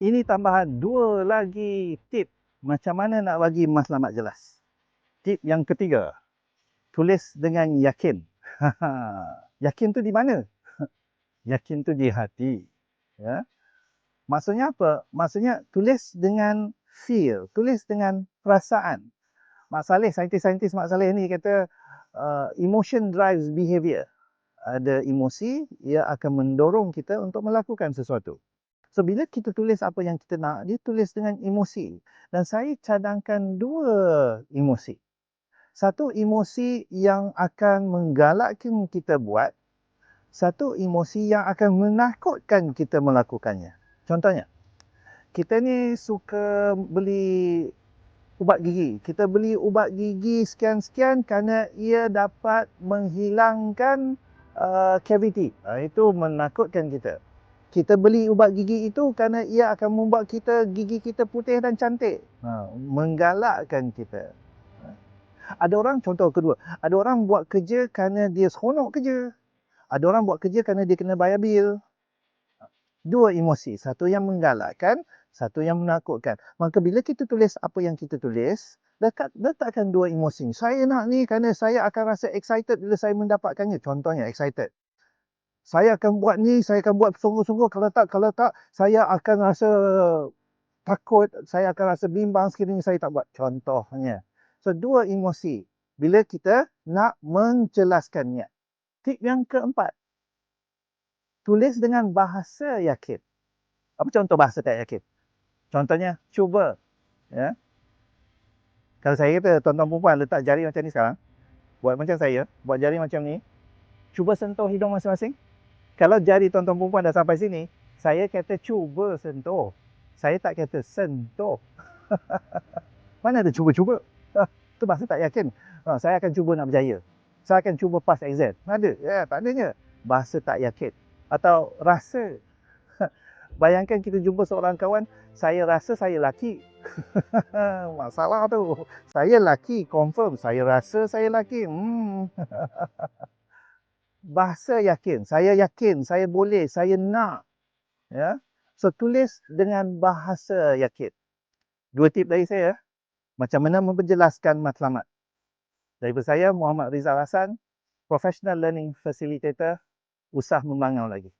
Ini tambahan 2 lagi tip macam mana nak bagi matlamat jelas. Tip yang ketiga, tulis dengan yakin. Yakin tu di mana? Yakin tu di hati. Ya. Maksudnya apa? Maksudnya tulis dengan feel, tulis dengan perasaan. Mak Saleh, saintis-saintis Mak Saleh ni kata emotion drives behavior. Ada emosi, ia akan mendorong kita untuk melakukan sesuatu. So, bila kita tulis apa yang kita nak, dia tulis dengan emosi. Dan saya cadangkan 2 emosi. Satu emosi yang akan menggalakkan kita buat, satu emosi yang akan menakutkan kita melakukannya. Contohnya, kita ni suka beli ubat gigi. Kita beli ubat gigi sekian-sekian kerana ia dapat menghilangkan cavity. Itu menakutkan kita. Kita beli ubat gigi itu kerana ia akan membuat gigi kita putih dan cantik. Menggalakkan kita. Ada orang, contoh kedua, ada orang buat kerja kerana dia seronok kerja. Ada orang buat kerja kerana dia kena bayar bil. 2 emosi, satu yang menggalakkan, satu yang menakutkan. Maka bila kita tulis apa yang kita tulis, letakkan 2 emosi. Saya nak ni kerana saya akan rasa excited bila saya mendapatkannya. Contohnya excited. Saya akan buat ni, saya akan buat sungguh-sungguh. Kalau tak, saya akan rasa takut, saya akan rasa bimbang sekiranya saya tak buat. Contohnya. So, 2 emosi. Bila kita nak menjelaskannya. Tip yang keempat. Tulis dengan bahasa yakin. Apa contoh bahasa tak yakin? Contohnya, cuba. Ya. Kalau saya kata, tuan-tuan perempuan letak jari macam ni sekarang. Buat macam saya, buat jari macam ni. Cuba sentuh hidung masing-masing. Kalau jari tuan-tuan perempuan dah sampai sini, saya kata cuba sentuh. Saya tak kata sentuh. Mana ada cuba-cuba? Itu bahasa tak yakin. Saya akan cuba nak berjaya. Saya akan cuba pass exam. Ada? Ya, tak adanya. Bahasa tak yakin. Atau rasa. Bayangkan kita jumpa seorang kawan, saya rasa saya laki. Masalah tu. Saya laki, confirm. Saya rasa saya laki. Bahasa yakin, saya boleh, saya nak. Ya. So, tulis dengan bahasa yakin. 2 tip dari saya, macam mana memperjelaskan matlamat. Daripada saya, Muhammad Rizal Hassan, Professional Learning Facilitator, Usah Membangun Lagi.